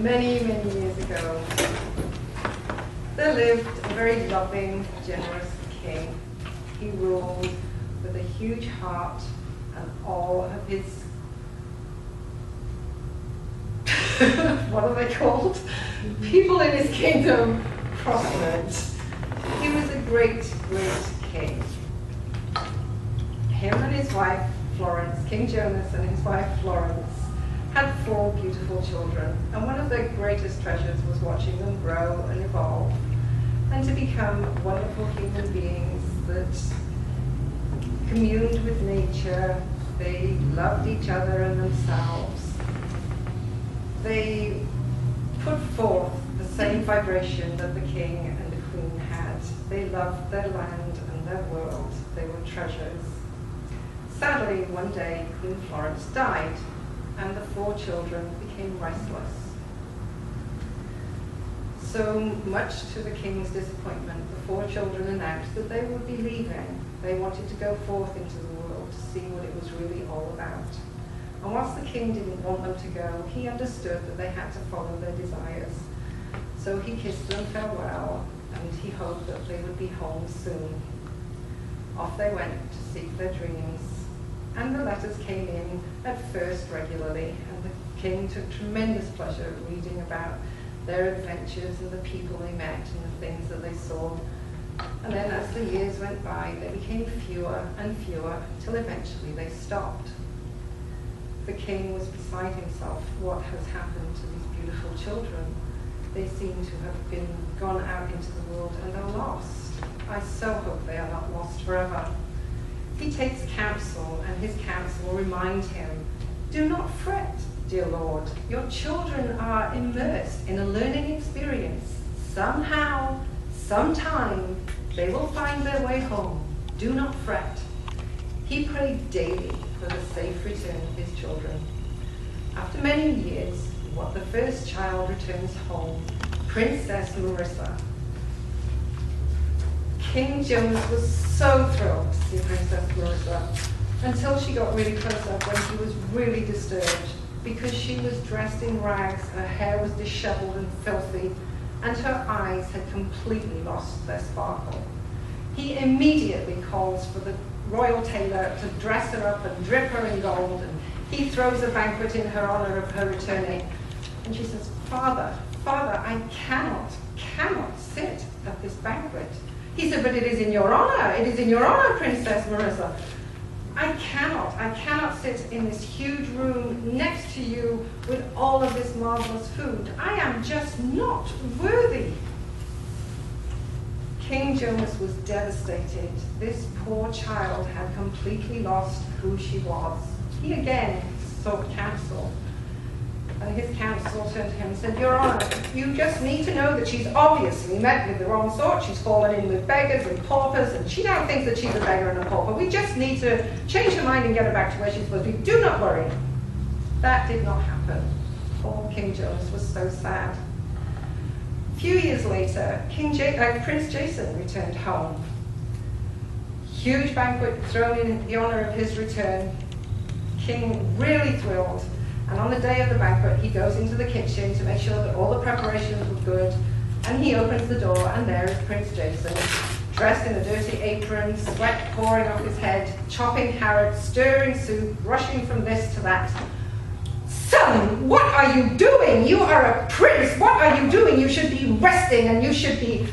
many, many years ago, there lived a very loving, generous king. He ruled with a huge heart, and all of his, what are they called? People in his kingdom prospered. He was a great, great king. Him and his wife, Florence, King Jonas and his wife, Florence, had 4 beautiful children, and one of their greatest treasures was watching them grow and evolve and to become wonderful human beings that communed with nature. They loved each other and themselves. They put forth the same vibration that the king and the queen had. They loved their land and their world. They were treasures. Sadly, one day, Queen Florence died, and the 4 children became restless. So much to the king's disappointment, the 4 children announced that they would be leaving. They wanted to go forth into the world to see what it was really all about. And whilst the king didn't want them to go, he understood that they had to follow their desires. So he kissed them farewell, and he hoped that they would be home soon. Off they went to seek their dreams. And the letters came in at first regularly, and the king took tremendous pleasure reading about their adventures and the people they met and the things that they saw. And then as the years went by, they became fewer and fewer, till eventually they stopped. The king was beside himself. What has happened to these beautiful children? They seem to have gone out into the world and are lost. I so hope they are not lost forever. He takes counsel, and his counsel reminds him, do not fret, dear Lord. Your children are immersed in a learning experience. Somehow, sometime, they will find their way home. Do not fret. He prayed daily for the safe return of his children. After many years, the first child returns home, Princess Marissa. King Jonas was so thrilled to see Princess Marissa, until she got really close up when he was really disturbed, because she was dressed in rags, her hair was disheveled and filthy, and her eyes had completely lost their sparkle. He immediately calls for the royal tailor to dress her up and drip her in gold, and he throws a banquet in her honor of her returning. And she says, Father, I cannot sit at this banquet. He said, but it is in your honor. It is in your honor, Princess Marissa. I cannot sit in this huge room next to you with all of this marvelous food. I am just not worthy. King Jonas was devastated. This poor child had completely lost who she was. He again sought counsel. His counsel turned to him and said, Your Honor, you just need to know that she's obviously met with the wrong sort. She's fallen in with beggars and paupers, and she now thinks that she's a beggar and a pauper. We just need to change her mind and get her back to where she's supposed to be. Do not worry. That did not happen. Poor King Jonas was so sad. A few years later, Prince Jason returned home. Huge banquet thrown in the honor of his return. King really thrilled. And on the day of the banquet, he goes into the kitchen to make sure that all the preparations were good. And he opens the door, and there is Prince Jason, dressed in a dirty apron, sweat pouring off his head, chopping carrots, stirring soup, rushing from this to that. Son, what are you doing? You are a prince. What are you doing? You should be resting, and you should be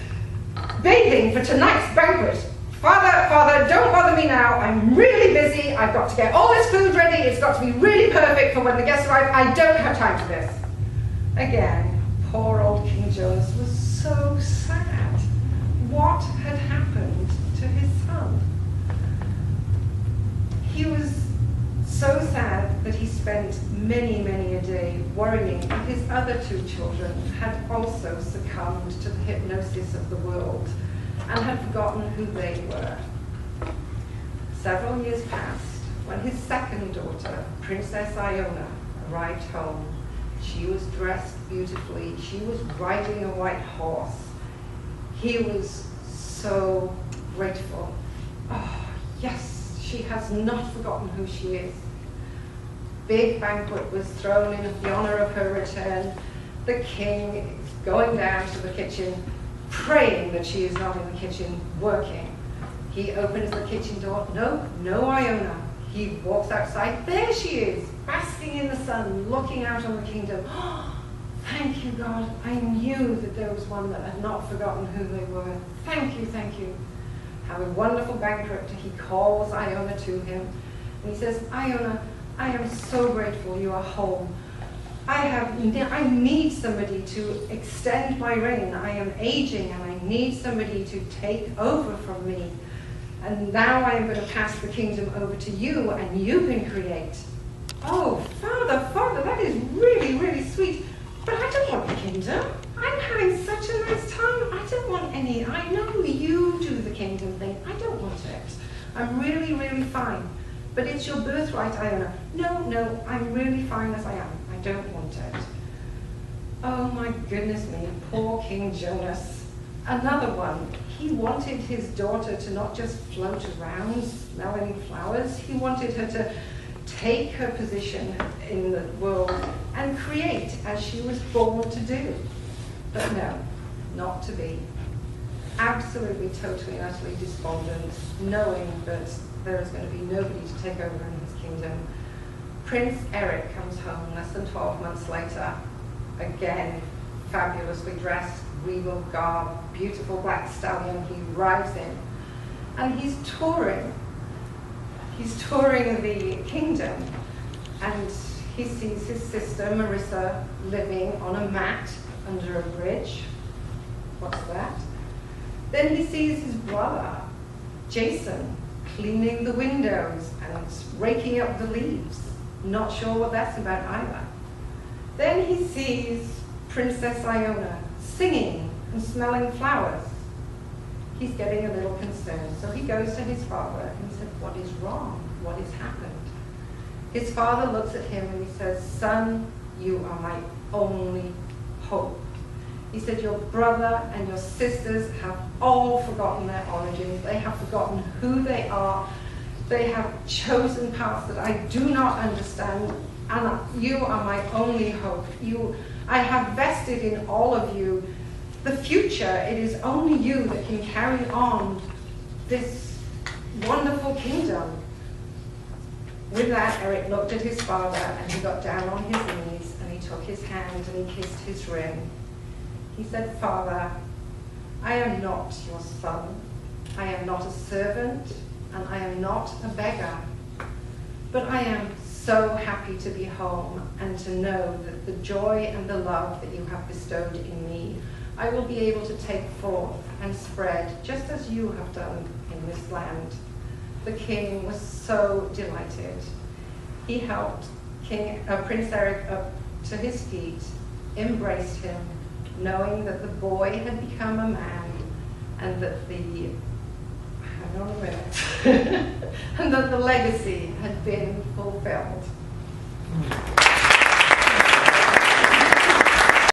bathing for tonight's banquet. Father, don't bother me now. I'm really busy. I've got to get all this food ready. It's got to be really perfect for when the guests arrive. I don't have time for this. Again, poor old King Jonas was so sad. What had happened to his son? He was so sad that he spent many, many a day worrying if his other 2 children had also succumbed to the hypnosis of the world and had forgotten who they were. Several years passed when his second daughter, Princess Iona, arrived home. She was dressed beautifully. She was riding a white horse. He was so grateful. Oh, yes, she has not forgotten who she is. Big banquet was thrown in the honor of her return. The king is going down to the kitchen, praying that she is not in the kitchen working. He opens the kitchen door. No, no Iona. He walks outside. There she is, basking in the sun, looking out on the kingdom. Oh, thank you, God. I knew that there was one that had not forgotten who they were. Thank you, thank you. Have a wonderful banquet. He calls Iona to him. And he says, Iona, I am so grateful you are home. I need somebody to extend my reign. I am aging and I need somebody to take over from me. And now I am going to pass the kingdom over to you and you can create. Oh, Father, that is really, really sweet. But I don't want the kingdom. I'm having such a nice time. I don't want any. I know you do the kingdom thing. I don't want it. I'm really, really fine. But it's your birthright, Iona. No, I'm really fine as I am. I don't want it. Oh my goodness me, poor King Jonas. Another one. He wanted his daughter to not just float around smelling flowers. He wanted her to take her position in the world and create as she was born to do. But no, not to be. Absolutely, totally, and utterly despondent, knowing that there is going to be nobody to take over in his kingdom. Prince Eric comes home less than 12 months later, again, fabulously dressed, regal garb, beautiful black stallion. He rides in, and he's touring. He's touring the kingdom, and he sees his sister Marissa living on a mat under a bridge. What's that? Then he sees his brother, Jason, cleaning the windows and raking up the leaves. Not sure what that's about either. Then he sees Princess Iona singing and smelling flowers. He's getting a little concerned. So he goes to his father and he said, what is wrong? What has happened? His father looks at him and he says, son, you are my only hope. He said, your brother and your sisters have all forgotten their origins. They have forgotten who they are. They have chosen paths that I do not understand. And you are my only hope. I have vested in all of you the future. It is only you that can carry on this wonderful kingdom. With that, Eric looked at his father and he got down on his knees and he took his hand and he kissed his ring. He said, Father, I am not your son. I am not a servant and I am not a beggar. But I am so happy to be home and to know that the joy and the love that you have bestowed in me, I will be able to take forth and spread just as you have done in this land. The king was so delighted. He helped Prince Eric up to his feet, embraced him, knowing that the boy had become a man and that and that the legacy had been fulfilled.